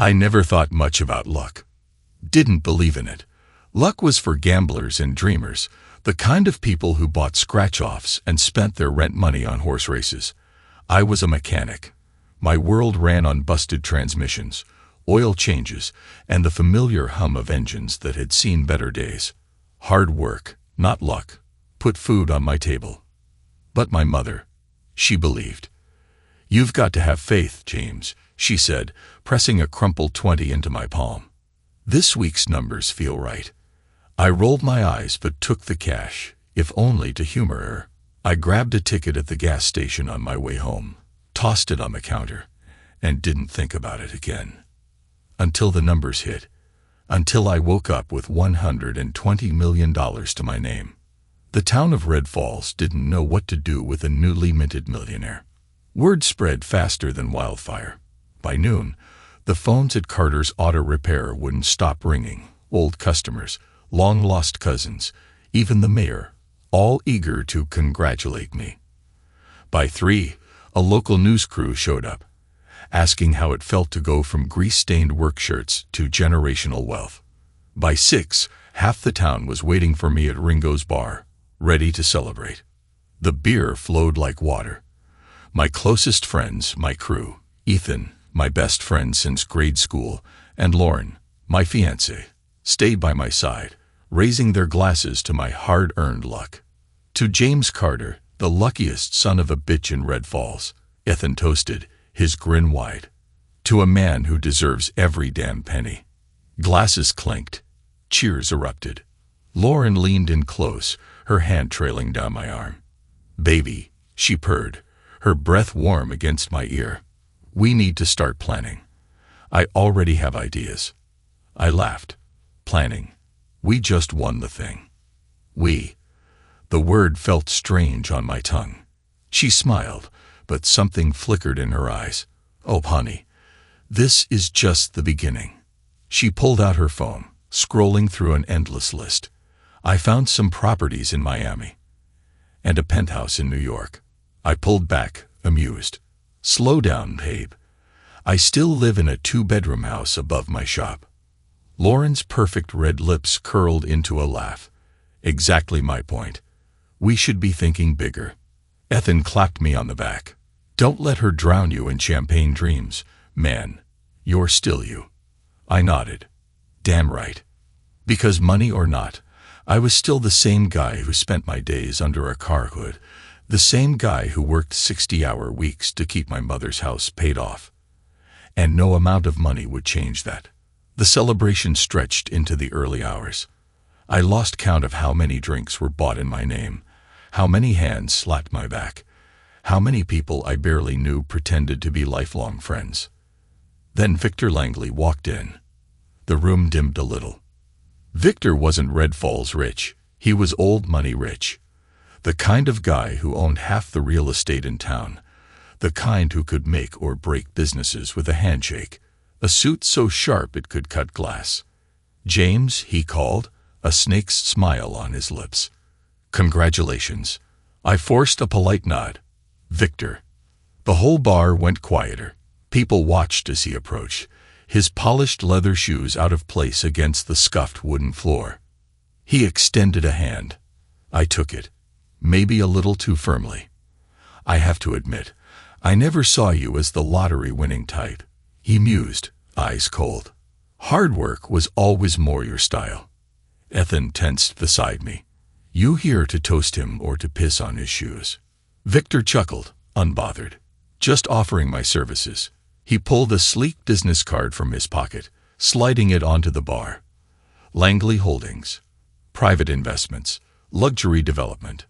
I never thought much about luck. Didn't believe in it. Luck was for gamblers and dreamers, the kind of people who bought scratch-offs and spent their rent money on horse races. I was a mechanic. My world ran on busted transmissions, oil changes, and the familiar hum of engines that had seen better days. Hard work, not luck, put food on my table. But my mother, she believed. "You've got to have faith, James," she said, pressing a crumpled 20 into my palm. "This week's numbers feel right." I rolled my eyes but took the cash, if only to humor her. I grabbed a ticket at the gas station on my way home, tossed it on the counter, and didn't think about it again. Until the numbers hit. Until I woke up with $120 million to my name. The town of Red Falls didn't know what to do with a newly minted millionaire. Word spread faster than wildfire. By noon, the phones at Carter's Auto Repair wouldn't stop ringing. Old customers, long-lost cousins, even the mayor, all eager to congratulate me. By 3, a local news crew showed up, asking how it felt to go from grease-stained work shirts to generational wealth. By 6, half the town was waiting for me at Ringo's bar, ready to celebrate. The beer flowed like water. My closest friends, my crew, Ethan, my best friend since grade school, and Lauren, my fiancée, stayed by my side, raising their glasses to my hard-earned luck. To James Carter, the luckiest son of a bitch in Red Falls, Ethan toasted, his grin wide. To a man who deserves every damn penny. Glasses clinked. Cheers erupted. Lauren leaned in close, her hand trailing down my arm. "Baby," she purred, her breath warm against my ear. "We need to start planning. I already have ideas." I laughed. Planning. We just won the thing. We. The word felt strange on my tongue. She smiled, but something flickered in her eyes. "Oh, honey, this is just the beginning." She pulled out her phone, scrolling through an endless list. I found some properties in Miami and a penthouse in New York. I pulled back, amused. "Slow down, babe. I still live in a 2-bedroom house above my shop." Lauren's perfect red lips curled into a laugh. "Exactly my point. We should be thinking bigger." Ethan clapped me on the back. "Don't let her drown you in champagne dreams, man. You're still you." I nodded. Damn right. Because money or not, I was still the same guy who spent my days under a car hood, the same guy who worked 60-hour weeks to keep my mother's house paid off. And no amount of money would change that. The celebration stretched into the early hours. I lost count of how many drinks were bought in my name, how many hands slapped my back, how many people I barely knew pretended to be lifelong friends. Then Victor Langley walked in. The room dimmed a little. Victor wasn't Red Falls rich. He was old money rich. The kind of guy who owned half the real estate in town. The kind who could make or break businesses with a handshake. A suit so sharp it could cut glass. "James," he called, a snake's smile on his lips. "Congratulations." I forced a polite nod. "Victor." The whole bar went quieter. People watched as he approached, his polished leather shoes out of place against the scuffed wooden floor. He extended a hand. I took it, maybe a little too firmly. "I have to admit, I never saw you as the lottery-winning type," he mused, eyes cold. "Hard work was always more your style." Ethan tensed beside me. "You here to toast him or to piss on his shoes?" Victor chuckled, unbothered. "Just offering my services." He pulled a sleek business card from his pocket, sliding it onto the bar. "Langley Holdings. Private investments. Luxury development.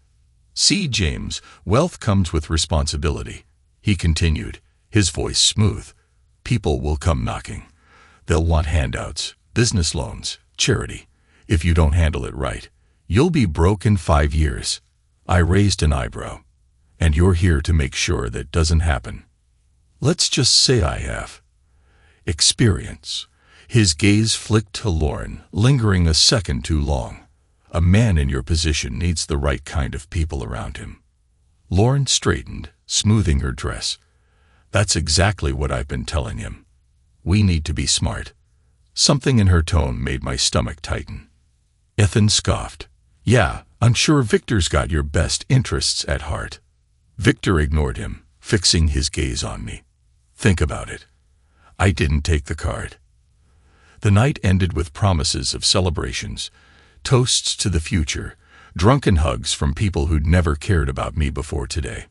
See, James, wealth comes with responsibility," he continued, his voice smooth. "People will come knocking. They'll want handouts, business loans, charity. If you don't handle it right, you'll be broke in 5 years." I raised an eyebrow. "And you're here to make sure that doesn't happen?" "Let's just say I have experience." His gaze flicked to Lauren, lingering a second too long. "A man in your position needs the right kind of people around him." Lauren straightened, smoothing her dress. "That's exactly what I've been telling him." We need to be smart. Something in her tone made my stomach tighten. Ethan scoffed. Yeah, I'm sure Victor's got your best interests at heart. Victor ignored him, fixing his gaze on me. Think about it. I didn't take the card. The night ended with promises of celebrations, toasts to the future, drunken hugs from people who'd never cared about me before today.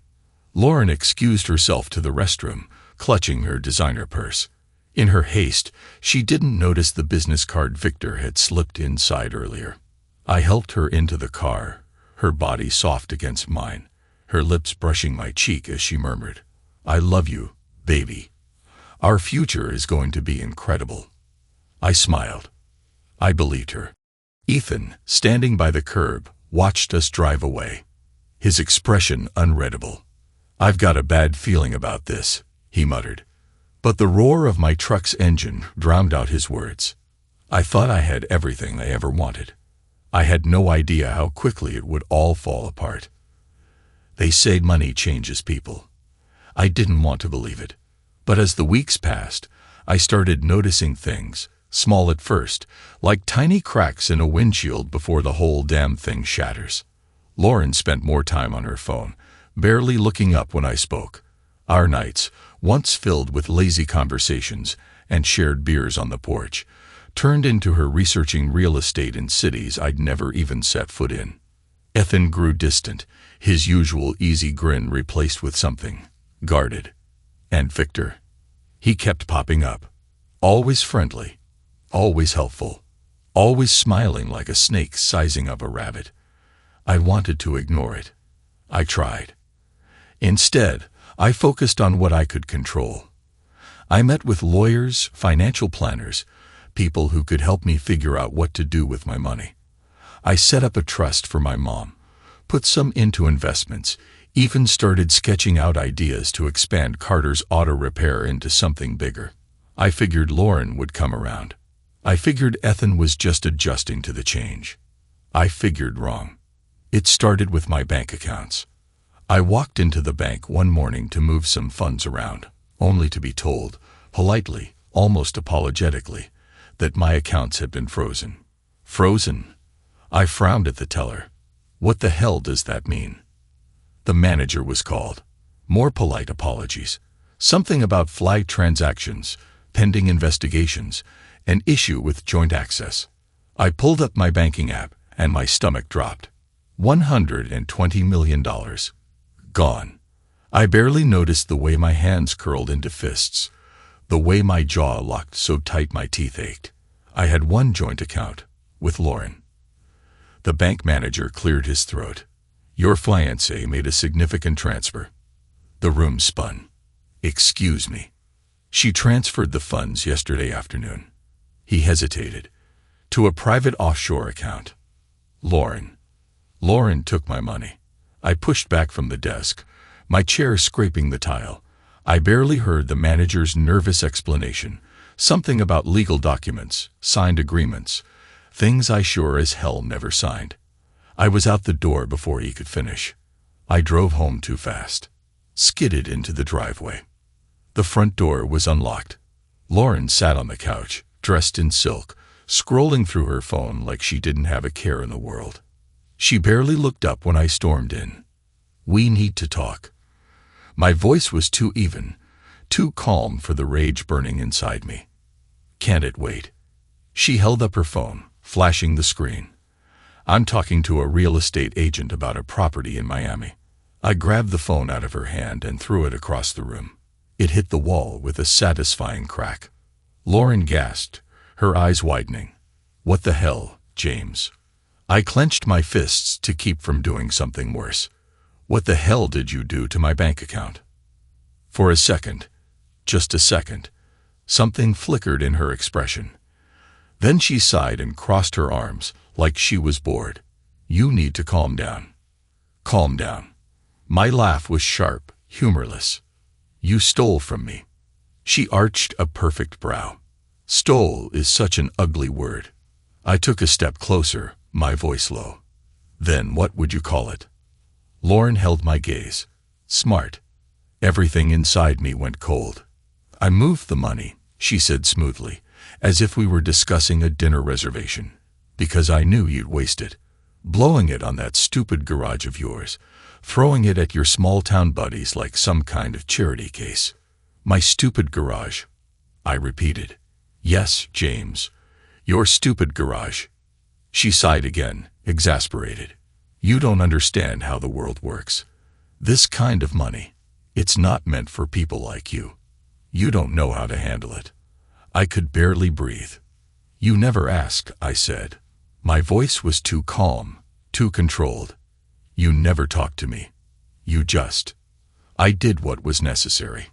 Lauren excused herself to the restroom, clutching her designer purse. In her haste, she didn't notice the business card Victor had slipped inside earlier. I helped her into the car, her body soft against mine, her lips brushing my cheek as she murmured, "I love you, baby. Our future is going to be incredible." I smiled. I believed her. Ethan, standing by the curb, watched us drive away, his expression unreadable. "I've got a bad feeling about this," he muttered. But the roar of my truck's engine drowned out his words. I thought I had everything I ever wanted. I had no idea how quickly it would all fall apart. They say money changes people. I didn't want to believe it. But as the weeks passed, I started noticing things, small at first, like tiny cracks in a windshield before the whole damn thing shatters. Lauren spent more time on her phone, barely looking up when I spoke. Our nights, once filled with lazy conversations and shared beers on the porch, turned into her researching real estate in cities I'd never even set foot in. Ethan grew distant, his usual easy grin replaced with something guarded. And Victor. He kept popping up. Always friendly. Always helpful. Always smiling like a snake sizing up a rabbit. I wanted to ignore it. I tried. Instead, I focused on what I could control. I met with lawyers, financial planners, people who could help me figure out what to do with my money. I set up a trust for my mom, put some into investments, even started sketching out ideas to expand Carter's auto repair into something bigger. I figured Lauren would come around. I figured Ethan was just adjusting to the change. I figured wrong. It started with my bank accounts. I walked into the bank one morning to move some funds around, only to be told, politely, almost apologetically, that my accounts had been frozen. Frozen? I frowned at the teller. What the hell does that mean? The manager was called. More polite apologies. Something about flagged transactions, pending investigations, an issue with joint access. I pulled up my banking app, and my stomach dropped. $120 million. Gone. I barely noticed the way my hands curled into fists, the way my jaw locked so tight my teeth ached. I had one joint account, with Lauren. The bank manager cleared his throat. Your fiancée made a significant transfer. The room spun. Excuse me. She transferred the funds yesterday afternoon. He hesitated. To a private offshore account. Lauren. Lauren took my money. I pushed back from the desk, my chair scraping the tile. I barely heard the manager's nervous explanation, something about legal documents, signed agreements, things I sure as hell never signed. I was out the door before he could finish. I drove home too fast, skidded into the driveway. The front door was unlocked. Lauren sat on the couch, dressed in silk, scrolling through her phone like she didn't have a care in the world. She barely looked up when I stormed in. We need to talk. My voice was too even, too calm for the rage burning inside me. Can't it wait? She held up her phone, flashing the screen. I'm talking to a real estate agent about a property in Miami. I grabbed the phone out of her hand and threw it across the room. It hit the wall with a satisfying crack. Lauren gasped, her eyes widening. What the hell, James? I clenched my fists to keep from doing something worse. What the hell did you do to my bank account? For a second, just a second, something flickered in her expression. Then she sighed and crossed her arms, like she was bored. You need to calm down. Calm down. My laugh was sharp, humorless. You stole from me. She arched a perfect brow. Stole is such an ugly word. I took a step closer, my voice low. Then what would you call it? Lauren held my gaze. Smart. Everything inside me went cold. I moved the money, she said smoothly, as if we were discussing a dinner reservation. Because I knew you'd waste it. Blowing it on that stupid garage of yours, throwing it at your small-town buddies like some kind of charity case. My stupid garage, I repeated. Yes, James, your stupid garage. She sighed again, exasperated. You don't understand how the world works. This kind of money, it's not meant for people like you. You don't know how to handle it. I could barely breathe. You never asked, I said. My voice was too calm, too controlled. You never talked to me. You just. I did what was necessary.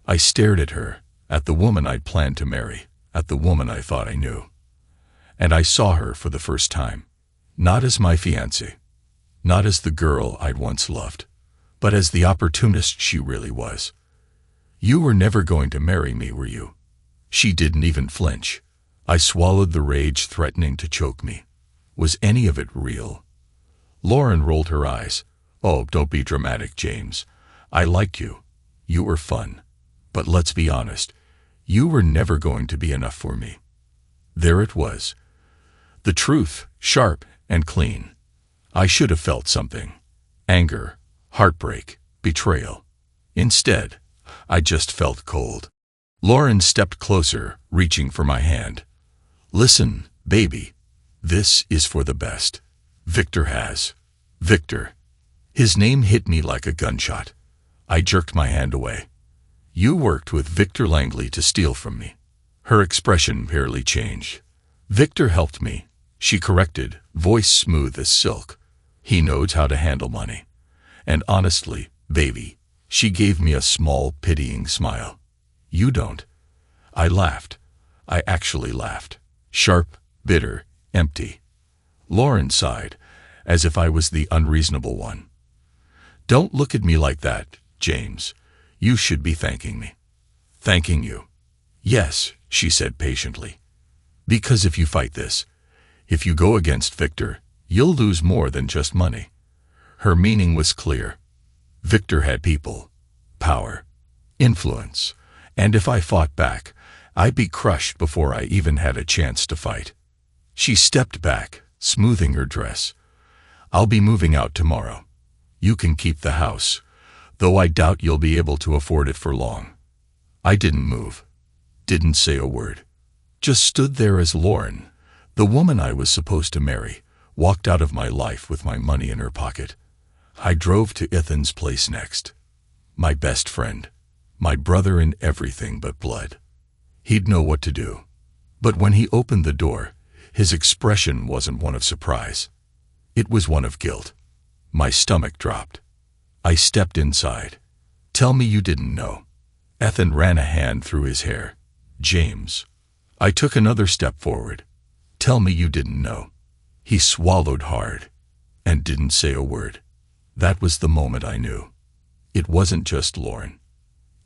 I stared at her, at the woman I'd planned to marry, at the woman I thought I knew. And I saw her for the first time. Not as my fiancée, not as the girl I'd once loved, but as the opportunist she really was. You were never going to marry me, were you? She didn't even flinch. I swallowed the rage threatening to choke me. Was any of it real? Lauren rolled her eyes. Oh, don't be dramatic, James. I liked you. You were fun. But let's be honest, you were never going to be enough for me. There it was. The truth, sharp and clean. I should have felt something. Anger, heartbreak, betrayal. Instead, I just felt cold. Lauren stepped closer, reaching for my hand. Listen, baby. This is for the best. Victor has. Victor. His name hit me like a gunshot. I jerked my hand away. You worked with Victor Langley to steal from me. Her expression barely changed. Victor helped me, she corrected, voice smooth as silk. He knows how to handle money. And honestly, baby, she gave me a small, pitying smile. You don't. I laughed. I actually laughed. Sharp, bitter, empty. Lauren sighed, as if I was the unreasonable one. Don't look at me like that, James. You should be thanking me. Thanking you. Yes, she said patiently. Because if you fight this, if you go against Victor, you'll lose more than just money. Her meaning was clear. Victor had people, power, influence, and if I fought back, I'd be crushed before I even had a chance to fight. She stepped back, smoothing her dress. I'll be moving out tomorrow. You can keep the house, though I doubt you'll be able to afford it for long. I didn't move, didn't say a word. Just stood there as Lauren, the woman I was supposed to marry, walked out of my life with my money in her pocket. I drove to Ethan's place next. My best friend, my brother in everything but blood. He'd know what to do. But when he opened the door, his expression wasn't one of surprise. It was one of guilt. My stomach dropped. I stepped inside. Tell me you didn't know. Ethan ran a hand through his hair. James. I took another step forward. Tell me you didn't know. He swallowed hard and didn't say a word. That was the moment I knew. It wasn't just Lauren.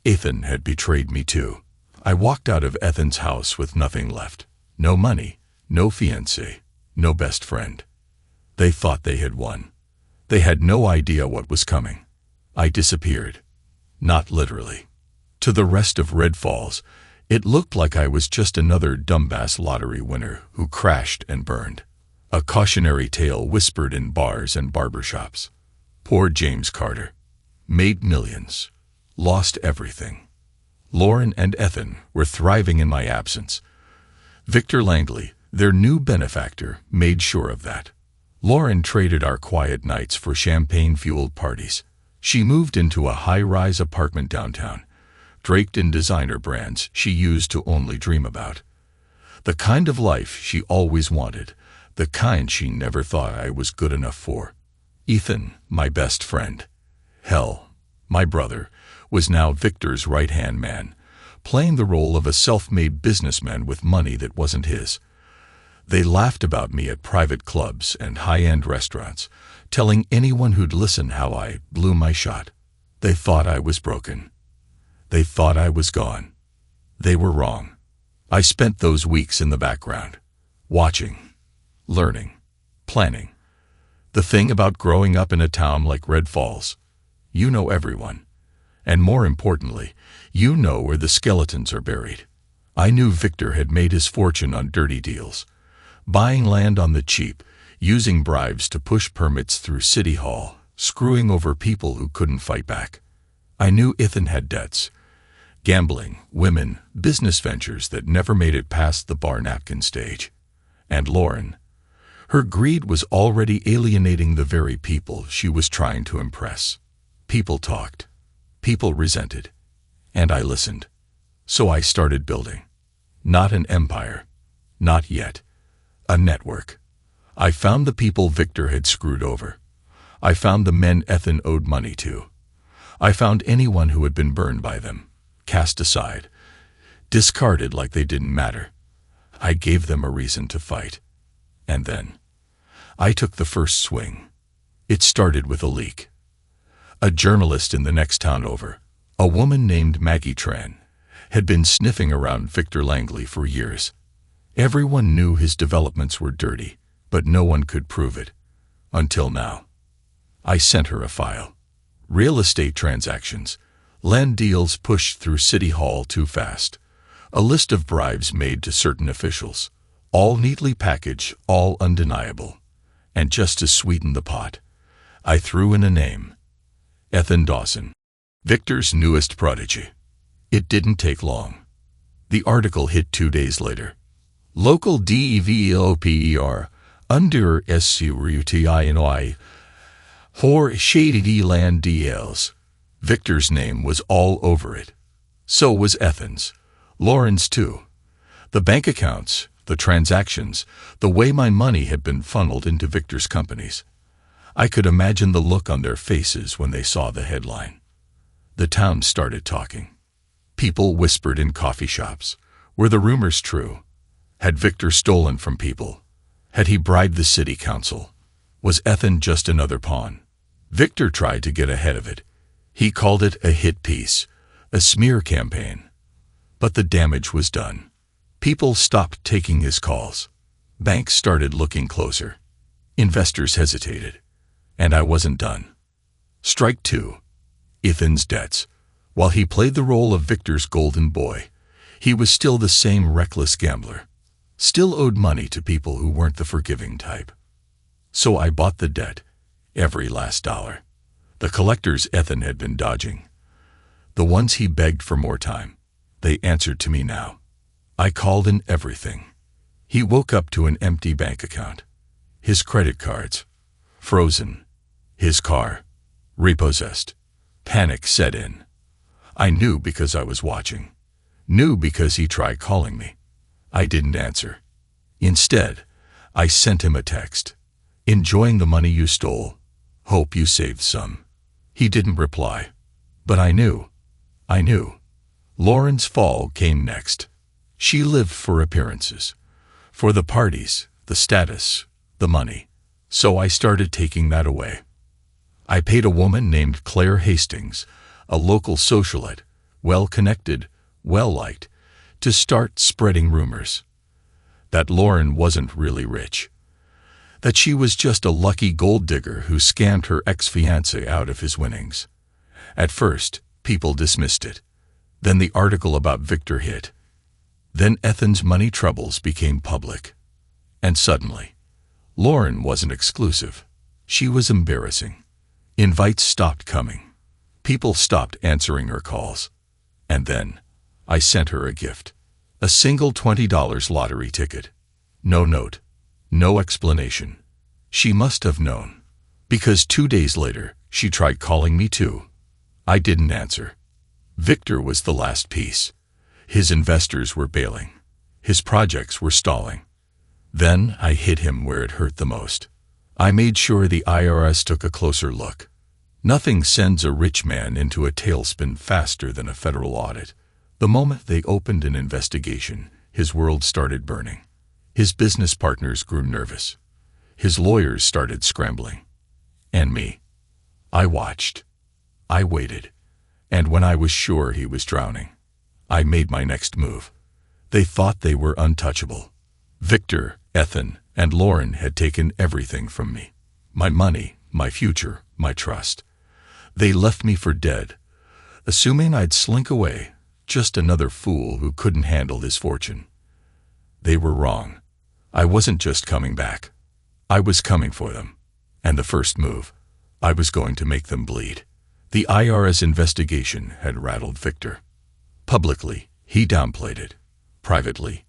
Ethan had betrayed me too. I walked out of Ethan's house with nothing left. No money, no fiancé, no best friend. They thought they had won. They had no idea what was coming. I disappeared. Not literally. To the rest of Red Falls, it looked like I was just another dumbass lottery winner who crashed and burned. A cautionary tale whispered in bars and barbershops. Poor James Carter. Made millions. Lost everything. Lauren and Ethan were thriving in my absence. Victor Langley, their new benefactor, made sure of that. Lauren traded our quiet nights for champagne-fueled parties. She moved into a high-rise apartment downtown, draped in designer brands she used to only dream about. The kind of life she always wanted, the kind she never thought I was good enough for. Ethan, my best friend, hell, my brother, was now Victor's right-hand man, playing the role of a self-made businessman with money that wasn't his. They laughed about me at private clubs and high-end restaurants, telling anyone who'd listen how I blew my shot. They thought I was broken. They thought I was gone. They were wrong. I spent those weeks in the background, watching, learning, planning. The thing about growing up in a town like Red Falls, you know everyone. And more importantly, you know where the skeletons are buried. I knew Victor had made his fortune on dirty deals, buying land on the cheap, using bribes to push permits through City Hall, screwing over people who couldn't fight back. I knew Ethan had debts, gambling, women, business ventures that never made it past the bar napkin stage. And Lauren, her greed was already alienating the very people she was trying to impress. People talked, people resented, and I listened. So I started building. Not an empire, not yet. A network. I found the people Victor had screwed over. I found the men Ethan owed money to. I found anyone who had been burned by them, cast aside, discarded like they didn't matter. I gave them a reason to fight. And then, I took the first swing. It started with a leak. A journalist in the next town over, a woman named Maggie Tran, had been sniffing around Victor Langley for years. Everyone knew his developments were dirty, but no one could prove it. Until now. I sent her a file. Real estate transactions, land deals pushed through City Hall too fast, a list of bribes made to certain officials, all neatly packaged, all undeniable. And just to sweeten the pot, I threw in a name. Ethan Dawson, Victor's newest prodigy. It didn't take long. The article hit 2 days later. Local DEVELOPER, under SCRUTINOI, for shady land deals. Victor's name was all over it. So was Ethan's. Lauren's too. The bank accounts, the transactions, the way my money had been funneled into Victor's companies. I could imagine the look on their faces when they saw the headline. The town started talking. People whispered in coffee shops. Were the rumors true? Had Victor stolen from people? Had he bribed the city council? Was Ethan just another pawn? Victor tried to get ahead of it. He called it a hit piece, a smear campaign. But the damage was done. People stopped taking his calls. Banks started looking closer. Investors hesitated. And I wasn't done. Strike 2. Ethan's debts. While he played the role of Victor's golden boy, he was still the same reckless gambler. Still owed money to people who weren't the forgiving type. So I bought the debt, every last dollar. The collectors Ethan had been dodging. The ones he begged for more time. They answered to me now. I called in everything. He woke up to an empty bank account. His credit cards, frozen. His car, repossessed. Panic set in. I knew because I was watching. Knew because he tried calling me. I didn't answer. Instead, I sent him a text. Enjoying the money you stole. Hope you saved some. He didn't reply. But I knew. Lauren's fall came next. She lived for appearances. For the parties, the status, the money. So I started taking that away. I paid a woman named Claire Hastings, a local socialite, well-connected, well-liked, to start spreading rumors. That Lauren wasn't really rich. That she was just a lucky gold digger who scammed her ex-fiancé out of his winnings. At first, people dismissed it. Then the article about Victor hit. Then Ethan's money troubles became public. And suddenly, Lauren wasn't exclusive. She was embarrassing. Invites stopped coming. People stopped answering her calls. And then, I sent her a gift. A single $20 lottery ticket. No note. No explanation. She must have known. Because 2 days later, she tried calling me too. I didn't answer. Victor was the last piece. His investors were bailing. His projects were stalling. Then I hit him where it hurt the most. I made sure the IRS took a closer look. Nothing sends a rich man into a tailspin faster than a federal audit. The moment they opened an investigation, his world started burning. His business partners grew nervous. His lawyers started scrambling. And me. I watched. I waited. And when I was sure he was drowning, I made my next move. They thought they were untouchable. Victor, Ethan, and Lauren had taken everything from me. My money, my future, my trust. They left me for dead, assuming I'd slink away, just another fool who couldn't handle his fortune. They were wrong. I wasn't just coming back. I was coming for them. And the first move, I was going to make them bleed. The IRS investigation had rattled Victor. Publicly, he downplayed it. Privately,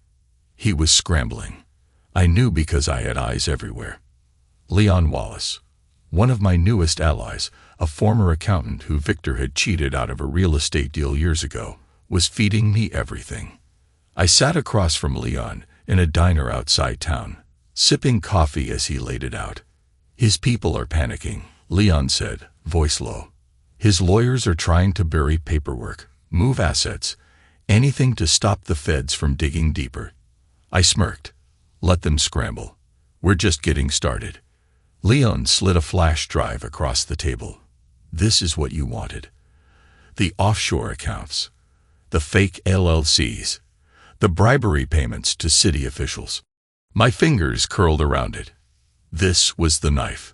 he was scrambling. I knew because I had eyes everywhere. Leon Wallace, one of my newest allies, a former accountant who Victor had cheated out of a real estate deal years ago, was feeding me everything. I sat across from Leon in a diner outside town, sipping coffee as he laid it out. His people are panicking, Leon said, voice low. His lawyers are trying to bury paperwork, move assets, anything to stop the feds from digging deeper. I smirked. Let them scramble. We're just getting started. Leon slid a flash drive across the table. This is what you wanted. The offshore accounts, the fake LLCs, the bribery payments to city officials. My fingers curled around it. This was the knife.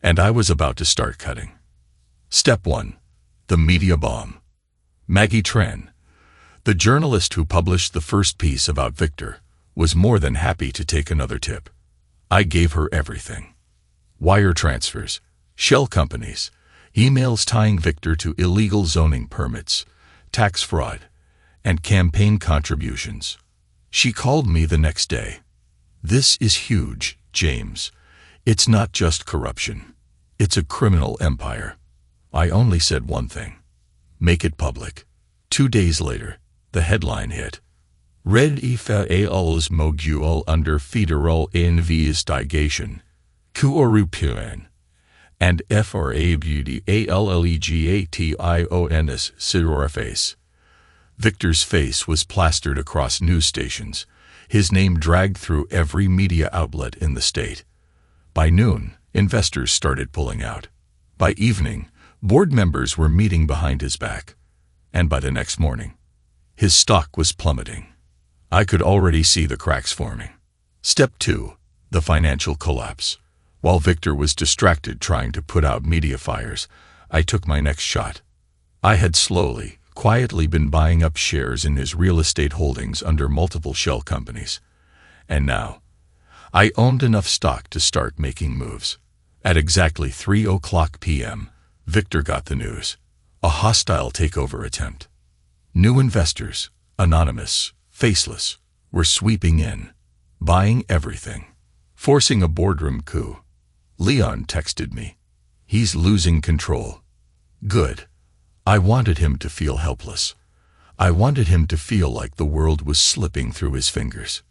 And I was about to start cutting. Step 1. The media bomb. Maggie Tran, the journalist who published the first piece about Victor, was more than happy to take another tip. I gave her everything. Wire transfers, shell companies, emails tying Victor to illegal zoning permits, tax fraud, and campaign contributions. She called me the next day. This is huge, James. It's not just corruption. It's a criminal empire. I only said one thing. Make it public. 2 days later, the headline hit. Red Ifals Mogul under federal investigation. Corruption. And FRABDALLEGATIONS Face. Victor's face was plastered across news stations, his name dragged through every media outlet in the state. By noon, investors started pulling out. By evening, board members were meeting behind his back. And by the next morning, his stock was plummeting. I could already see the cracks forming. Step 2. The financial collapse. While Victor was distracted trying to put out media fires, I took my next shot. I had slowly, quietly been buying up shares in his real estate holdings under multiple shell companies. And now, I owned enough stock to start making moves. At exactly 3:00 p.m., Victor got the news. A hostile takeover attempt. New investors, anonymous, faceless, were sweeping in, buying everything, forcing a boardroom coup. Leon texted me. He's losing control. Good. I wanted him to feel helpless. I wanted him to feel like the world was slipping through his fingers.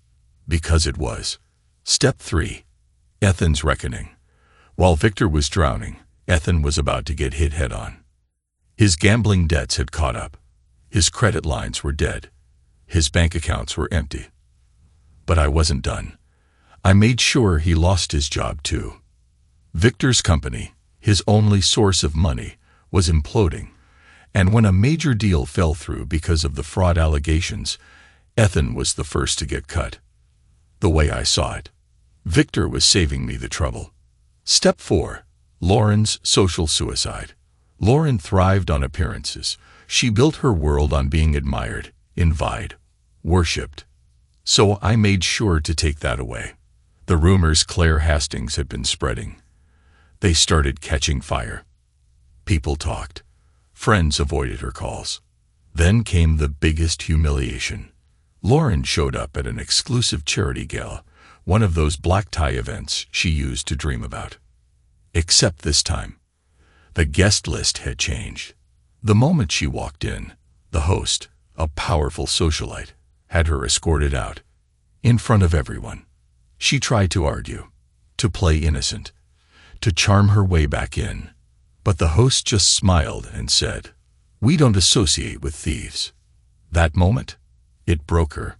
Because it was. Step 3. Ethan's reckoning. While Victor was drowning, Ethan was about to get hit head-on. His gambling debts had caught up. His credit lines were dead. His bank accounts were empty. But I wasn't done. I made sure he lost his job too. Victor's company, his only source of money, was imploding. And when a major deal fell through because of the fraud allegations, Ethan was the first to get cut. The way I saw it, Victor was saving me the trouble. Step 4. Lauren's social suicide. Lauren thrived on appearances. She built her world on being admired, envied, worshipped. So I made sure to take that away. The rumors Claire Hastings had been spreading. They started catching fire. People talked. Friends avoided her calls. Then came the biggest humiliation. Lauren showed up at an exclusive charity gala, one of those black tie events she used to dream about. Except this time, the guest list had changed. The moment she walked in, the host, a powerful socialite, had her escorted out. In front of everyone. She tried to argue, to play innocent, to charm her way back in. But the host just smiled and said, "We don't associate with thieves." That moment, it broke her.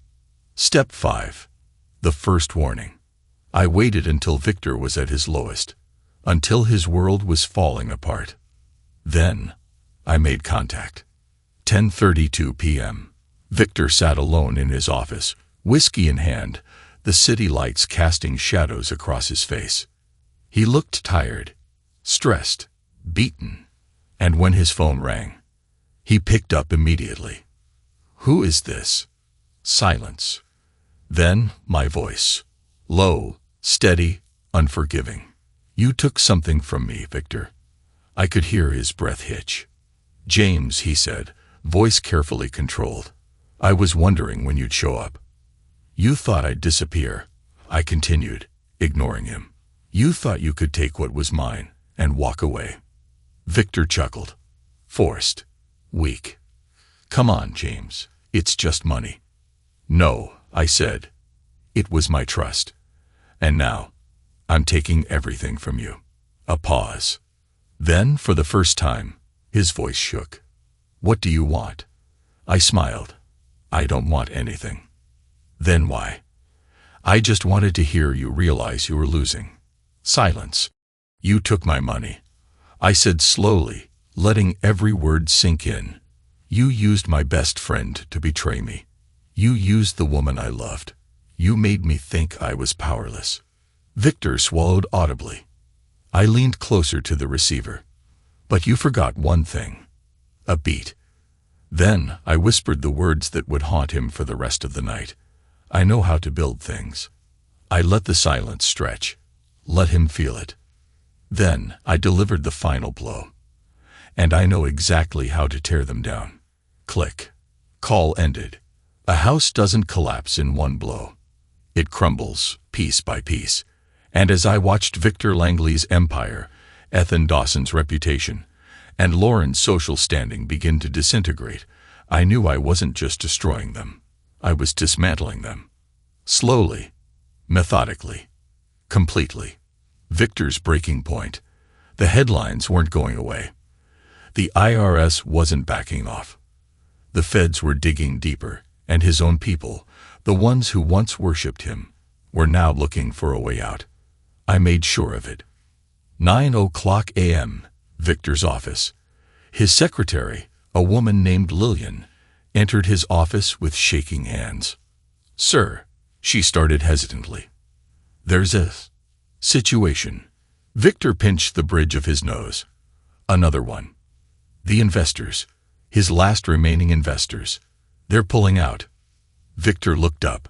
Step 5. The first warning. I waited until Victor was at his lowest, until his world was falling apart. Then, I made contact. 10:32 p.m. Victor sat alone in his office, whiskey in hand, the city lights casting shadows across his face. He looked tired, stressed, beaten, and when his phone rang, he picked up immediately. Who is this? Silence. Then my voice. Low, steady, unforgiving. You took something from me, Victor. I could hear his breath hitch. James, he said, voice carefully controlled. I was wondering when you'd show up. You thought I'd disappear, I continued, ignoring him. You thought you could take what was mine and walk away. Victor chuckled. Forced. Weak. Come on, James. It's just money. No, I said. It was my trust. And now, I'm taking everything from you. A pause. Then, for the first time, his voice shook. What do you want? I smiled. I don't want anything. Then why? I just wanted to hear you realize you were losing. Silence. You took my money. I said slowly, letting every word sink in. You used my best friend to betray me. You used the woman I loved. You made me think I was powerless. Victor swallowed audibly. I leaned closer to the receiver. But you forgot one thing. A beat. Then I whispered the words that would haunt him for the rest of the night. I know how to build things. I let the silence stretch. Let him feel it. Then I delivered the final blow. And I know exactly how to tear them down. Click. Call ended. A house doesn't collapse in one blow. It crumbles, piece by piece. And as I watched Victor Langley's empire, Ethan Dawson's reputation, and Lauren's social standing begin to disintegrate, I knew I wasn't just destroying them. I was dismantling them. Slowly, methodically, completely. Victor's breaking point. The headlines weren't going away. The IRS wasn't backing off. The feds were digging deeper, and his own people, the ones who once worshipped him, were now looking for a way out. I made sure of it. 9:00 a.m., Victor's office. His secretary, a woman named Lillian, entered his office with shaking hands. Sir, she started hesitantly. There's a situation. Victor pinched the bridge of his nose. Another one. The investors, his last remaining investors. They're pulling out. Victor looked up,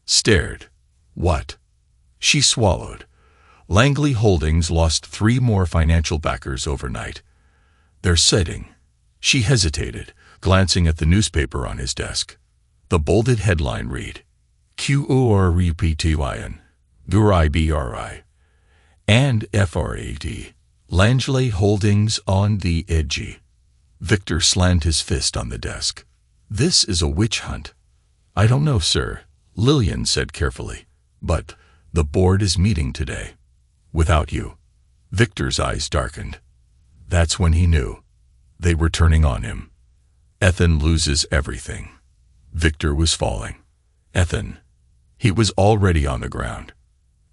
stared. What? She swallowed. Langley Holdings lost 3 more financial backers overnight. They're setting. She hesitated, glancing at the newspaper on his desk. The bolded headline read, QOREPTYN, GURIBRI, and FRAD, Langley Holdings on the edgy. Victor slammed his fist on the desk. This is a witch hunt. I don't know, sir, Lillian said carefully, but the board is meeting today. Without you. Victor's eyes darkened. That's when he knew. They were turning on him. Ethan loses everything. Victor was falling. Ethan. He was already on the ground.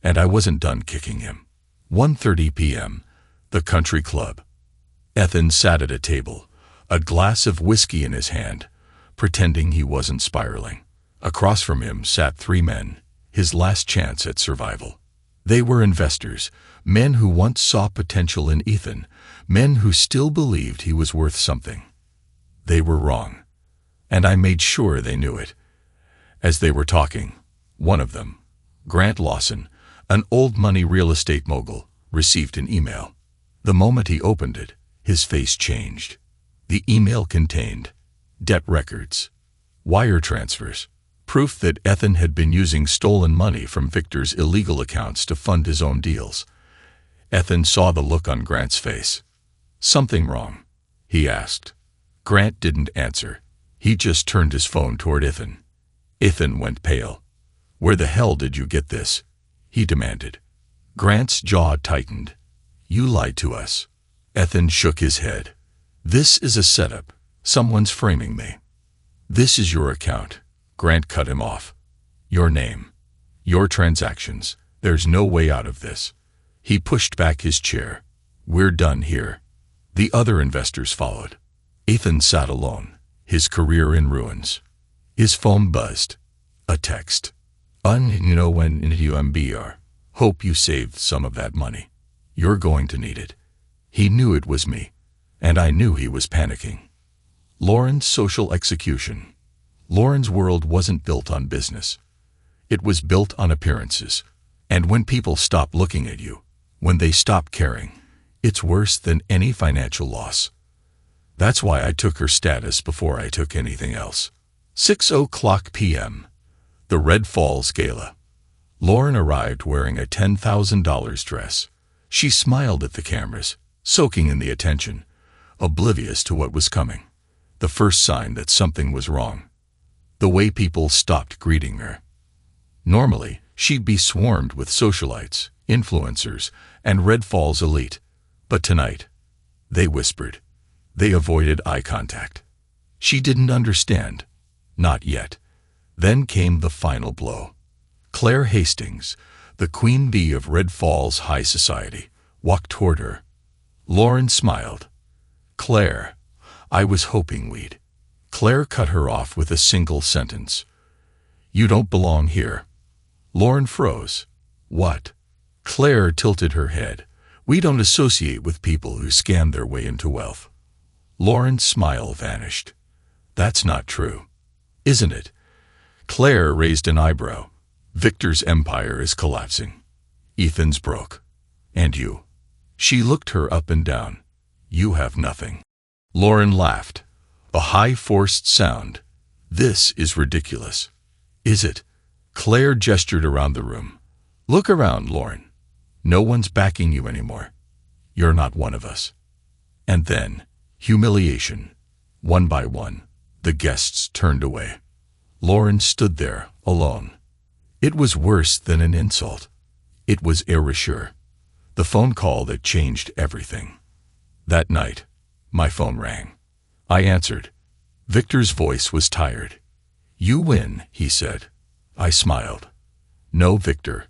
And I wasn't done kicking him. 1:30 p.m., the country club. Ethan sat at a table, a glass of whiskey in his hand, pretending he wasn't spiraling. Across from him sat 3 men, his last chance at survival. They were investors, men who once saw potential in Ethan, men who still believed he was worth something. They were wrong, and I made sure they knew it. As they were talking, one of them, Grant Lawson, an old money real estate mogul, received an email. The moment he opened it, his face changed. The email contained debt records, wire transfers, proof that Ethan had been using stolen money from Victor's illegal accounts to fund his own deals. Ethan saw the look on Grant's face. Something wrong? He asked. Grant didn't answer. He just turned his phone toward Ethan. Ethan went pale. Where the hell did you get this? He demanded. Grant's jaw tightened. You lied to us. Ethan shook his head. This is a setup. Someone's framing me. This is your account. Grant cut him off. Your name. Your transactions. There's no way out of this. He pushed back his chair. We're done here. The other investors followed. Ethan sat alone, his career in ruins. His phone buzzed. A text. UNWNUMBR. Hope you saved some of that money. You're going to need it. He knew it was me, and I knew he was panicking. Lauren's social execution. Lauren's world wasn't built on business. It was built on appearances. And when people stop looking at you, when they stop caring, it's worse than any financial loss. That's why I took her status before I took anything else. 6:00 p.m. The Red Falls Gala. Lauren arrived wearing a $10,000 dress. She smiled at the cameras, soaking in the attention, oblivious to what was coming. The first sign that something was wrong. The way people stopped greeting her. Normally, she'd be swarmed with socialites, influencers, and Red Falls elite. But tonight, they whispered. They avoided eye contact. She didn't understand. Not yet. Then came the final blow. Claire Hastings, the queen bee of Red Falls high society, walked toward her. Lauren smiled. "Claire, I was hoping we'd." Claire cut her off with a single sentence. "You don't belong here." Lauren froze. "What?" Claire tilted her head. "We don't associate with people who scam their way into wealth." Lauren's smile vanished. "That's not true, isn't it?" Claire raised an eyebrow. "Victor's empire is collapsing. Ethan's broke. And you?" She looked her up and down. "You have nothing." Lauren laughed. A high forced sound. "This is ridiculous." "Is it?" Claire gestured around the room. "Look around, Lauren. No one's backing you anymore. You're not one of us." And then, humiliation. One by one, the guests turned away. Lauren stood there, alone. It was worse than an insult. It was erasure. The phone call that changed everything. That night, my phone rang. I answered. Victor's voice was tired. "You win," he said. I smiled. "No, Victor.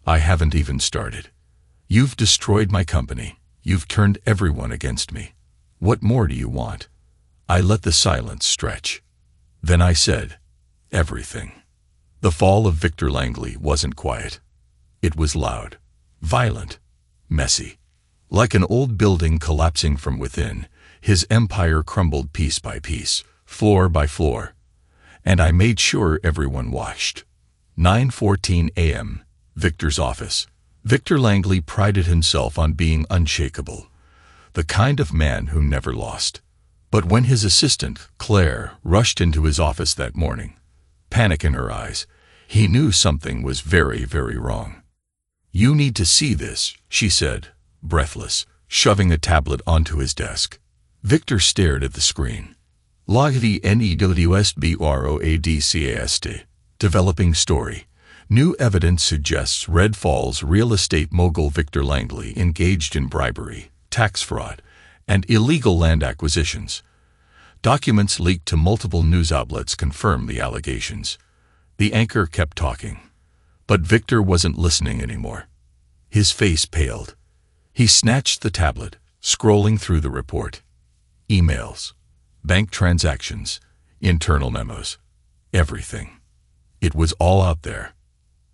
I haven't even started. You've destroyed my company. You've turned everyone against me. What more do you want?" I let the silence stretch. Then I said, "Everything." The fall of Victor Langley wasn't quiet. It was loud, violent, messy. Like an old building collapsing from within, his empire crumbled piece by piece, floor by floor. And I made sure everyone watched. 9:14 a.m., Victor's office. Victor Langley prided himself on being unshakable, the kind of man who never lost. But when his assistant, Claire, rushed into his office that morning, panic in her eyes, he knew something was very, very wrong. "You need to see this," she said, breathless, shoving a tablet onto his desk. Victor stared at the screen. LAGDNEWSBROADCAST. Developing story. New evidence suggests Red Falls real estate mogul Victor Langley engaged in bribery, tax fraud, and illegal land acquisitions. Documents leaked to multiple news outlets confirm the allegations. The anchor kept talking. But Victor wasn't listening anymore. His face paled. He snatched the tablet, scrolling through the report. Emails, bank transactions, internal memos, everything. It was all out there.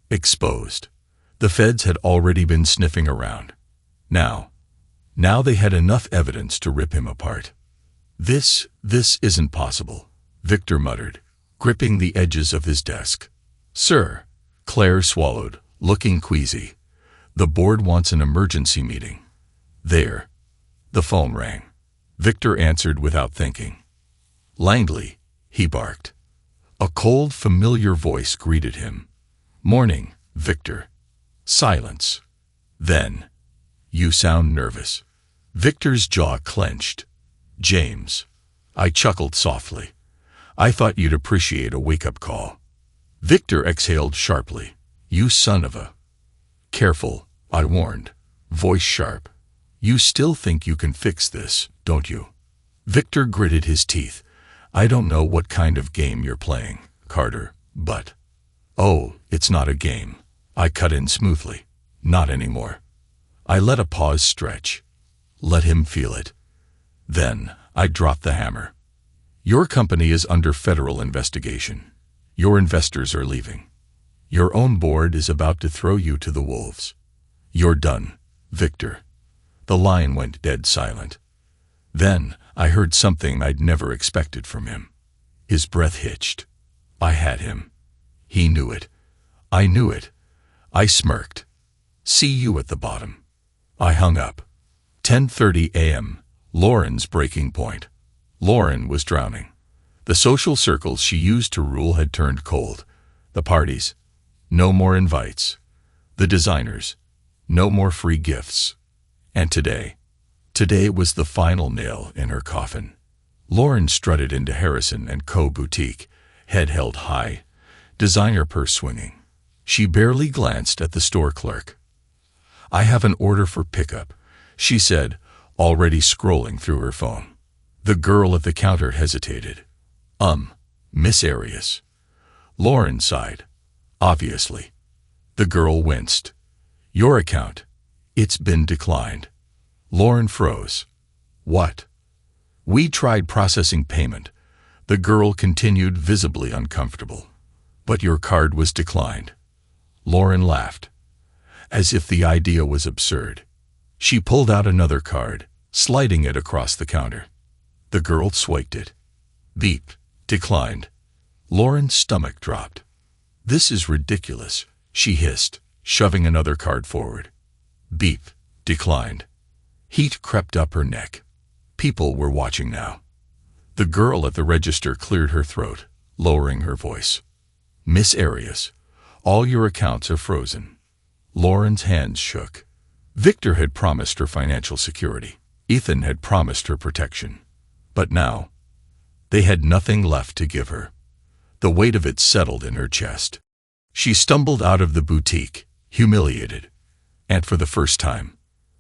Exposed. The feds had already been sniffing around. Now they had enough evidence to rip him apart. This isn't possible," Victor muttered, gripping the edges of his desk. "Sir," Claire swallowed, looking queasy. "The board wants an emergency meeting." There. The phone rang. Victor answered without thinking. "Langley," he barked. A cold, familiar voice greeted him. "Morning, Victor." Silence. Then, "You sound nervous." Victor's jaw clenched. "James." I chuckled softly. "I thought you'd appreciate a wake-up call." Victor exhaled sharply. "You son of a..." "Careful," I warned, voice sharp. "You still think you can fix this, don't you?" Victor gritted his teeth. "I don't know what kind of game you're playing, Carter, but..." "Oh, it's not a game," I cut in smoothly. "Not anymore." I let a pause stretch. Let him feel it. Then I dropped the hammer. "Your company is under federal investigation. Your investors are leaving. Your own board is about to throw you to the wolves. You're done, Victor." The line went dead silent. Then I heard something I'd never expected from him. His breath hitched. I had him. He knew it. I knew it. I smirked. See you at the bottom. I hung up. 10:30 a.m. Lauren's breaking point. Lauren was drowning. The social circles she used to rule had turned cold. The parties. No more invites. The designers. No more free gifts. And today was the final nail in her coffin. Lauren strutted into Harrison & Co. boutique, head held high, designer purse swinging. She barely glanced at the store clerk. "I have an order for pickup," she said, already scrolling through her phone. The girl at the counter hesitated. Miss Arias." Lauren sighed. "Obviously." The girl winced. "Your account. It's been declined." Lauren froze. "What?" "We tried processing payment." The girl continued, visibly uncomfortable. "But your card was declined." Lauren laughed, as if the idea was absurd. She pulled out another card, sliding it across the counter. The girl swiped it. Beep. Declined. Lauren's stomach dropped. "This is ridiculous," she hissed, shoving another card forward. Beep. Declined. Heat crept up her neck. People were watching now. The girl at the register cleared her throat, lowering her voice. "Miss Arias, all your accounts are frozen." Lauren's hands shook. Victor had promised her financial security. Ethan had promised her protection. But now, they had nothing left to give her. The weight of it settled in her chest. She stumbled out of the boutique, humiliated. And for the first time,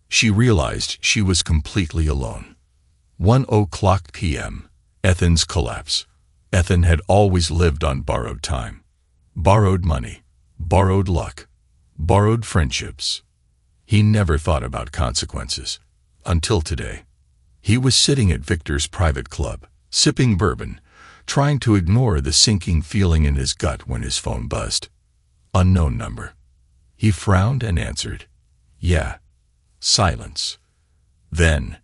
she realized she was completely alone. 1:00 p.m. Ethan's collapse. Ethan had always lived on borrowed time. Borrowed money. Borrowed luck. Borrowed friendships. He never thought about consequences. Until today. He was sitting at Victor's private club, sipping bourbon, trying to ignore the sinking feeling in his gut when his phone buzzed. Unknown number. He frowned and answered. "Yeah." Silence. Then,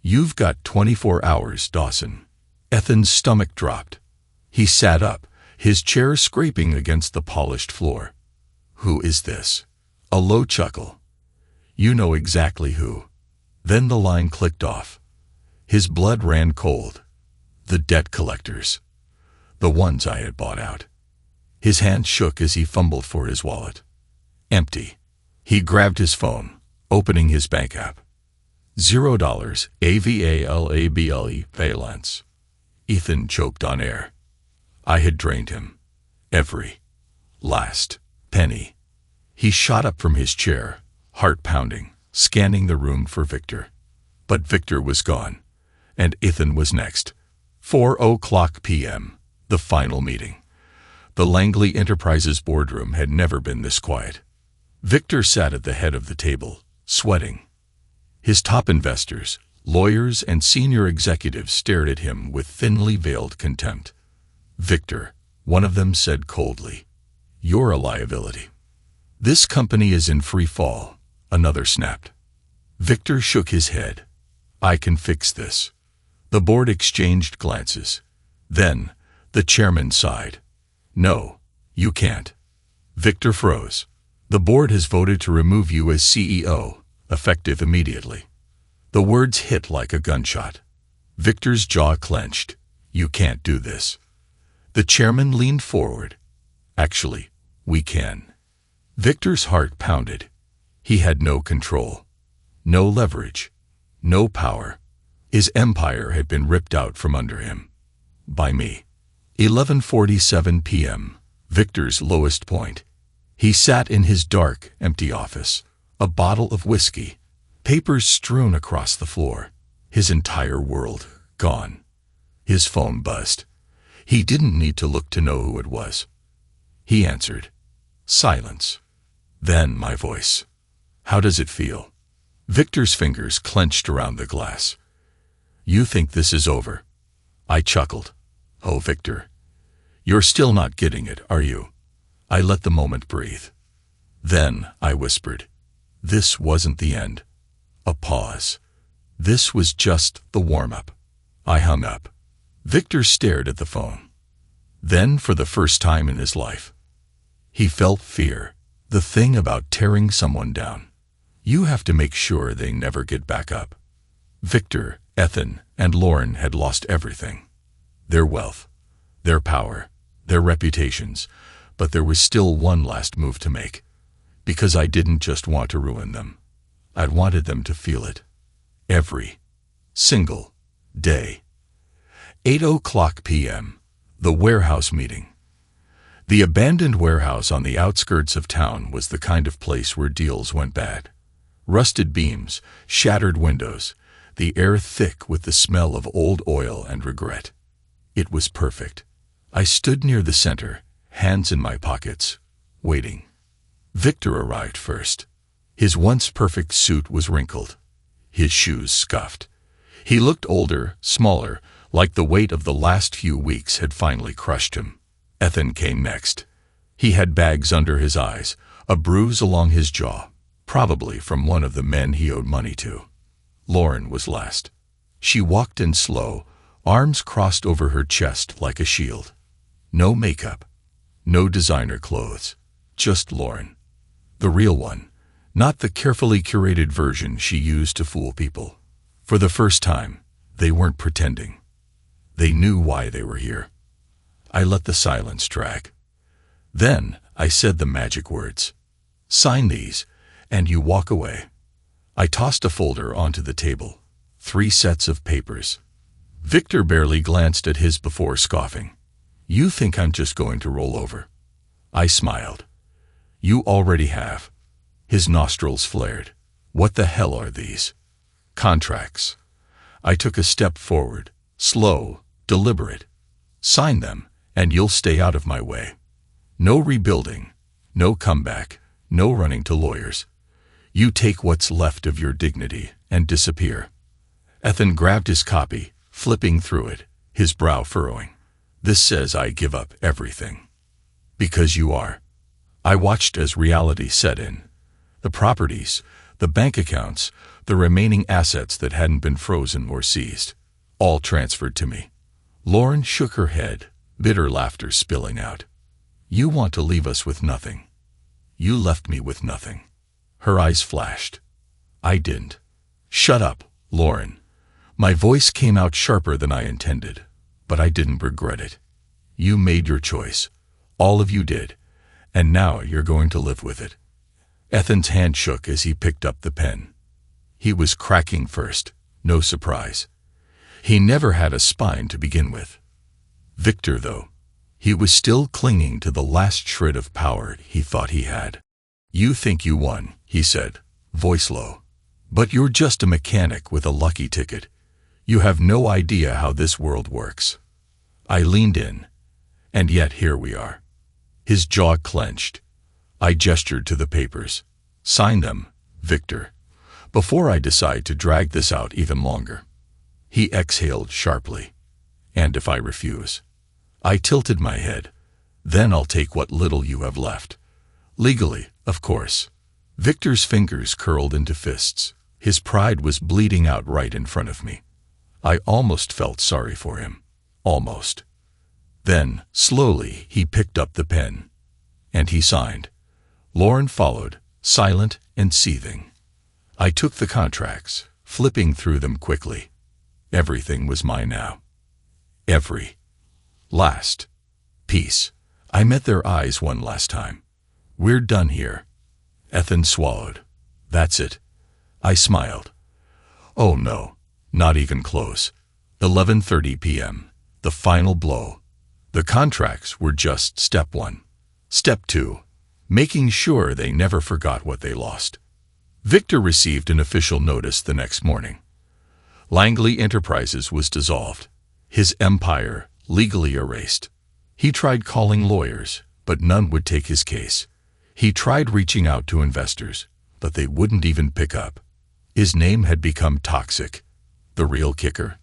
"You've got 24 hours, Dawson." Ethan's stomach dropped. He sat up, his chair scraping against the polished floor. "Who is this?" A low chuckle. "You know exactly who." Then the line clicked off. His blood ran cold. The debt collectors. The ones I had bought out. His hand shook as he fumbled for his wallet. Empty. He grabbed his phone, opening his bank app. $0, AVALABLE, valence. Ethan choked on air. I had drained him. Every last penny. He shot up from his chair, heart pounding, scanning the room for Victor. But Victor was gone, and Ethan was next. 4:00 p.m., the final meeting. The Langley Enterprises boardroom had never been this quiet. Victor sat at the head of the table, sweating. His top investors, lawyers, and senior executives stared at him with thinly veiled contempt. "Victor," one of them said coldly, "you're a liability." "This company is in free fall," another snapped. Victor shook his head. "I can fix this." The board exchanged glances. Then, the chairman sighed. "No, you can't." Victor froze. "The board has voted to remove you as CEO, effective immediately." The words hit like a gunshot. Victor's jaw clenched. "You can't do this." The chairman leaned forward. "Actually, we can." Victor's heart pounded. He had no control, no leverage, no power. His empire had been ripped out from under him. By me. 11:47 p.m., Victor's lowest point. He sat in his dark, empty office, a bottle of whiskey, papers strewn across the floor, his entire world gone. His phone buzzed. He didn't need to look to know who it was. He answered. Silence. Then my voice. "How does it feel?" Victor's fingers clenched around the glass. "You think this is over?" I chuckled. "Oh, Victor, you're still not getting it, are you?" I let the moment breathe. Then I whispered, "This wasn't the end." A pause. This was just the warm-up. I hung up. Victor stared at the phone. Then, for the first time in his life, he felt fear, the thing about tearing someone down. You have to make sure they never get back up. Victor, Ethan, and Lauren had lost everything. Their wealth, their power, their reputations, but there was still one last move to make. Because I didn't just want to ruin them. I wanted them to feel it. Every single day. 8:00 p.m. The warehouse meeting. The abandoned warehouse on the outskirts of town was the kind of place where deals went bad. Rusted beams, shattered windows, the air thick with the smell of old oil and regret. It was perfect. I stood near the center, hands in my pockets, waiting. Victor arrived first. His once perfect suit was wrinkled, his shoes scuffed. He looked older, smaller, like the weight of the last few weeks had finally crushed him. Ethan came next. He had bags under his eyes, a bruise along his jaw, probably from one of the men he owed money to. Lauren was last. She walked in slow, arms crossed over her chest like a shield. No makeup, no designer clothes, just Lauren. The real one, not the carefully curated version she used to fool people. For the first time, they weren't pretending. They knew why they were here. I let the silence drag. Then I said the magic words. Sign these, and you walk away. I tossed a folder onto the table. 3 sets of papers. Victor barely glanced at his before scoffing. You think I'm just going to roll over? I smiled. You already have. His nostrils flared. What the hell are these? Contracts. I took a step forward, slow, deliberate. Sign them, and you'll stay out of my way. No rebuilding, no comeback, no running to lawyers. You take what's left of your dignity and disappear. Ethan grabbed his copy, flipping through it, his brow furrowing. This says I give up everything. Because you are. I watched as reality set in. The properties, the bank accounts, the remaining assets that hadn't been frozen or seized, all transferred to me. Lauren shook her head, bitter laughter spilling out. You want to leave us with nothing. You left me with nothing. Her eyes flashed. I didn't. Shut up, Lauren. My voice came out sharper than I intended, but I didn't regret it. You made your choice. All of you did. And now you're going to live with it. Ethan's hand shook as he picked up the pen. He was cracking first, no surprise. He never had a spine to begin with. Victor, though, he was still clinging to the last shred of power he thought he had. You think you won, he said, voice low. But you're just a mechanic with a lucky ticket. You have no idea how this world works. I leaned in, and yet here we are. His jaw clenched. I gestured to the papers. Sign them, Victor, before I decide to drag this out even longer. He exhaled sharply. And if I refuse? I tilted my head. Then I'll take what little you have left. Legally, of course. Victor's fingers curled into fists. His pride was bleeding out right in front of me. I almost felt sorry for him. Almost. Then, slowly, he picked up the pen. And he signed. Lauren followed, silent and seething. I took the contracts, flipping through them quickly. Everything was mine now. Every last piece. I met their eyes one last time. We're done here. Ethan swallowed. That's it. I smiled. Oh no, not even close. 11:30 p.m. The final blow. The contracts were just step 1. Step 2. Making sure they never forgot what they lost. Victor received an official notice the next morning. Langley Enterprises was dissolved. His empire legally erased. He tried calling lawyers, but none would take his case. He tried reaching out to investors, but they wouldn't even pick up. His name had become toxic. The real kicker?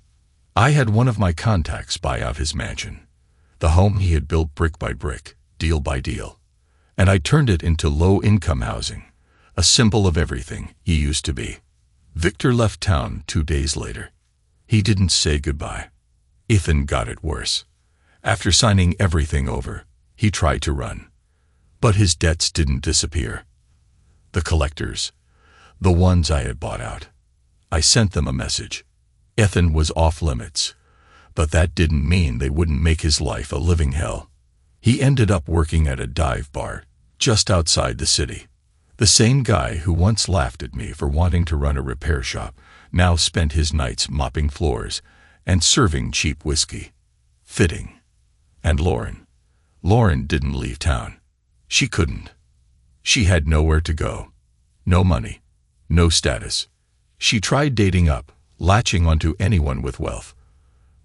I had one of my contacts buy out his mansion, the home he had built brick by brick, deal by deal, and I turned it into low-income housing, a symbol of everything he used to be. Victor left town 2 days later. He didn't say goodbye. Ethan got it worse. After signing everything over, he tried to run. But his debts didn't disappear. The collectors, the ones I had bought out. I sent them a message. Ethan was off limits, but that didn't mean they wouldn't make his life a living hell. He ended up working at a dive bar just outside the city. The same guy who once laughed at me for wanting to run a repair shop now spent his nights mopping floors and serving cheap whiskey. Fitting. And Lauren. Lauren didn't leave town. She couldn't. She had nowhere to go. No money. No status. She tried dating up, latching onto anyone with wealth.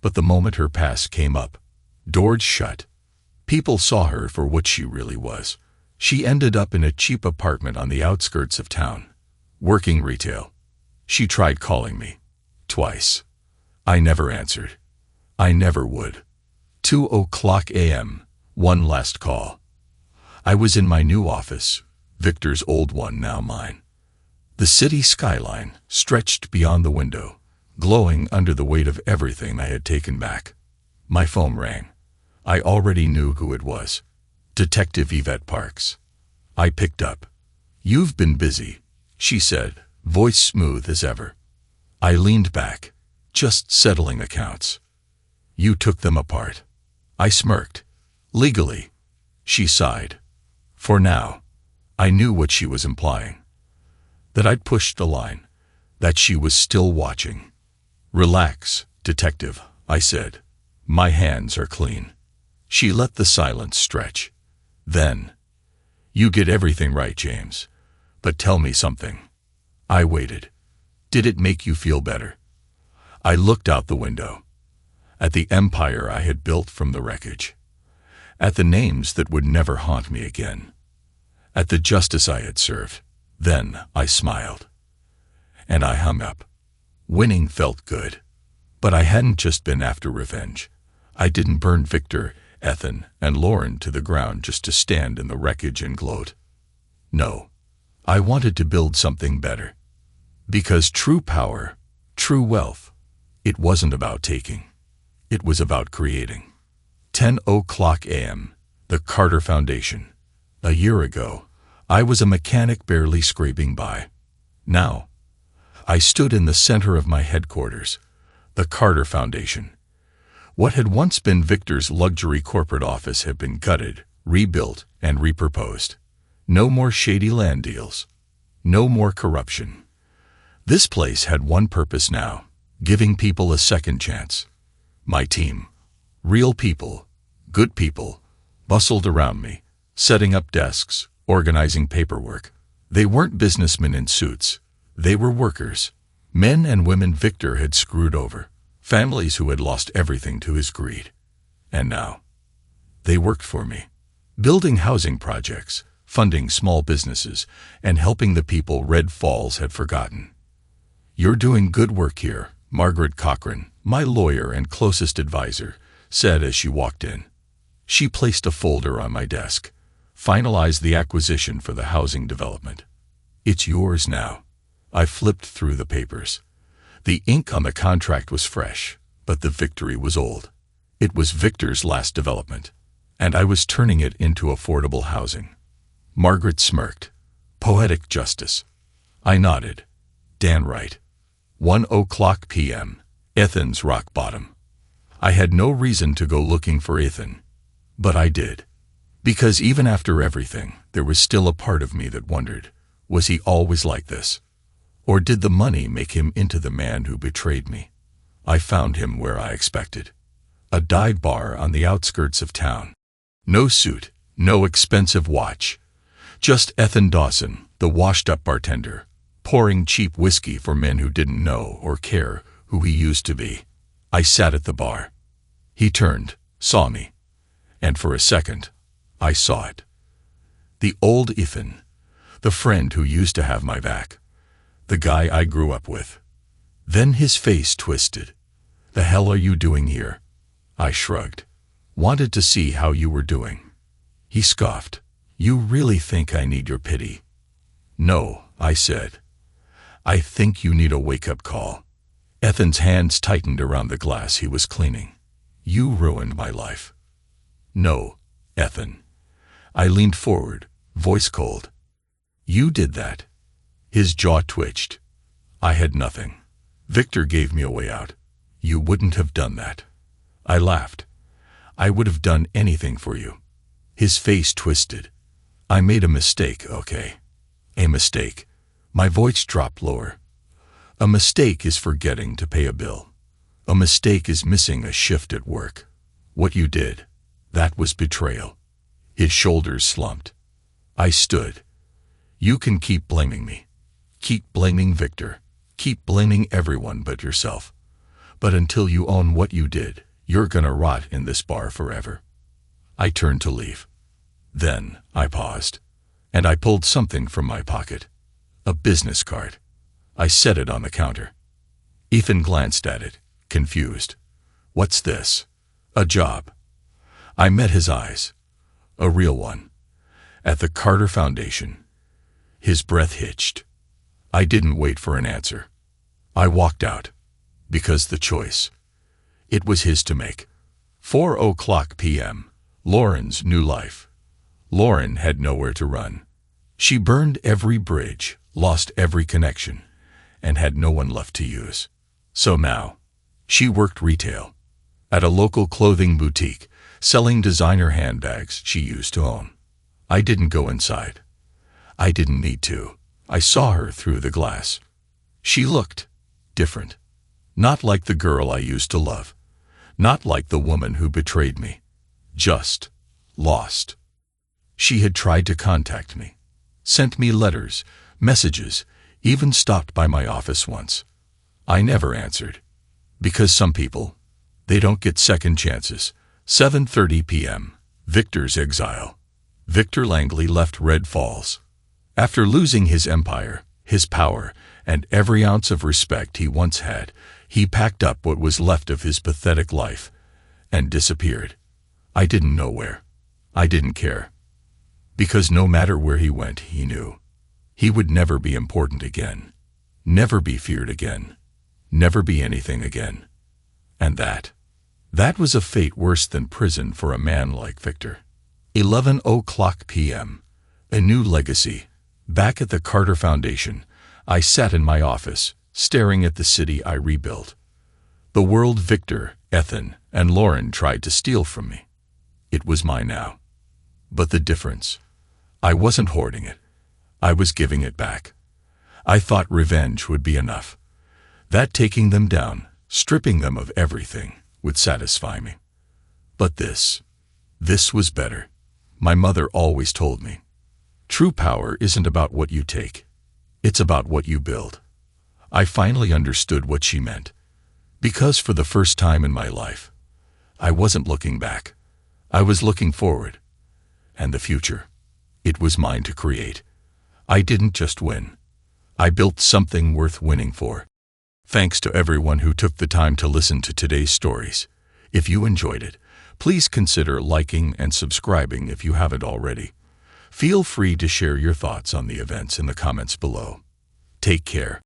But the moment her past came up, doors shut. People saw her for what she really was. She ended up in a cheap apartment on the outskirts of town, working retail. She tried calling me. Twice. I never answered. I never would. 2:00 a.m., one last call. I was in my new office, Victor's old one, now mine. The city skyline stretched beyond the window, glowing under the weight of everything I had taken back. My phone rang. I already knew who it was. Detective Yvette Parks. I picked up. "You've been busy," she said, voice smooth as ever. I leaned back, just settling accounts. "You took them apart." I smirked. "Legally." She sighed. For now. I knew what she was implying. That I'd pushed the line. That she was still watching. "Relax, detective," I said. "My hands are clean." She let the silence stretch. Then, "You get everything right, James. But tell me something." I waited. "Did it make you feel better?" I looked out the window. At the empire I had built from the wreckage. At the names that would never haunt me again. At the justice I had served. Then I smiled. And I hung up. Winning felt good. But I hadn't just been after revenge. I didn't burn Victor, Ethan, and Lauren to the ground just to stand in the wreckage and gloat. No. I wanted to build something better. Because true power, true wealth, it wasn't about taking. It was about creating. 10:00 a.m., the Carter Foundation. A year ago, I was a mechanic barely scraping by. Now, I stood in the center of my headquarters, the Carter Foundation. What had once been Victor's luxury corporate office had been gutted, rebuilt, and repurposed. No more shady land deals. No more corruption. This place had one purpose now, giving people a second chance. My team, real people, good people, bustled around me, setting up desks, organizing paperwork. They weren't businessmen in suits. They were workers, men and women Victor had screwed over, families who had lost everything to his greed. And now, they worked for me, building housing projects, funding small businesses, and helping the people Red Falls had forgotten. "You're doing good work here," Margaret Cochran, my lawyer and closest advisor, said as she walked in. She placed a folder on my desk, finalized the acquisition for the housing development. "It's yours now." I flipped through the papers. The ink on the contract was fresh, but the victory was old. It was Victor's last development, and I was turning it into affordable housing. Margaret smirked. "Poetic justice." I nodded. "Dan right." 1:00 p.m., Ethan's rock bottom. I had no reason to go looking for Ethan, but I did. Because even after everything, there was still a part of me that wondered, was he always like this? Or did the money make him into the man who betrayed me? I found him where I expected. A dive bar on the outskirts of town. No suit, no expensive watch. Just Ethan Dawson, the washed-up bartender, pouring cheap whiskey for men who didn't know or care who he used to be. I sat at the bar. He turned, saw me, and for a second, I saw it. The old Ethan, the friend who used to have my back, the guy I grew up with. Then his face twisted. "The hell are you doing here?" I shrugged. "Wanted to see how you were doing." He scoffed. "You really think I need your pity?" "No," I said. "I think you need a wake-up call." Ethan's hands tightened around the glass he was cleaning. "You ruined my life. No, Ethan. I leaned forward, voice cold. You did that. His jaw twitched. I had nothing. Victor gave me a way out. You wouldn't have done that. I laughed. I would have done anything for you. His face twisted. I made a mistake, okay? A mistake. My voice dropped lower. A mistake is forgetting to pay a bill. A mistake is missing a shift at work. What you did, that was betrayal. His shoulders slumped. I stood. You can keep blaming me. Keep blaming Victor. Keep blaming everyone but yourself. But until you own what you did, you're gonna rot in this bar forever. I turned to leave. Then I paused, and I pulled something from my pocket. A business card. I set it on the counter. Ethan glanced at it, confused. What's this? A job. I met his eyes. A real one. At the Carter Foundation. His breath hitched. I didn't wait for an answer. I walked out. Because the choice. It was his to make. 4:00 p.m. Lauren's new life. Lauren had nowhere to run. She burned every bridge, lost every connection, and had no one left to use. So now, she worked retail. At a local clothing boutique, selling designer handbags she used to own. I didn't go inside. I didn't need to. I saw her through the glass. She looked different. Not like the girl I used to love. Not like the woman who betrayed me. Just lost. She had tried to contact me. Sent me letters, messages, even stopped by my office once. I never answered. Because some people, they don't get second chances. 7:30 p.m. Victor's exile. Victor Langley left Red Falls. After losing his empire, his power, and every ounce of respect he once had, he packed up what was left of his pathetic life and disappeared. I didn't know where. I didn't care. Because no matter where he went, he knew. He would never be important again. Never be feared again. Never be anything again. And that was a fate worse than prison for a man like Victor. 11:00 p.m. A new legacy. Back at the Carter Foundation, I sat in my office, staring at the city I rebuilt. The world Victor, Ethan, and Lauren tried to steal from me. It was mine now. But the difference, I wasn't hoarding it. I was giving it back. I thought revenge would be enough. That taking them down, stripping them of everything, would satisfy me. But this was better. My mother always told me, true power isn't about what you take. It's about what you build. I finally understood what she meant. Because for the first time in my life, I wasn't looking back. I was looking forward. And the future, it was mine to create. I didn't just win. I built something worth winning for. Thanks to everyone who took the time to listen to today's stories. If you enjoyed it, please consider liking and subscribing if you haven't already. Feel free to share your thoughts on the events in the comments below. Take care.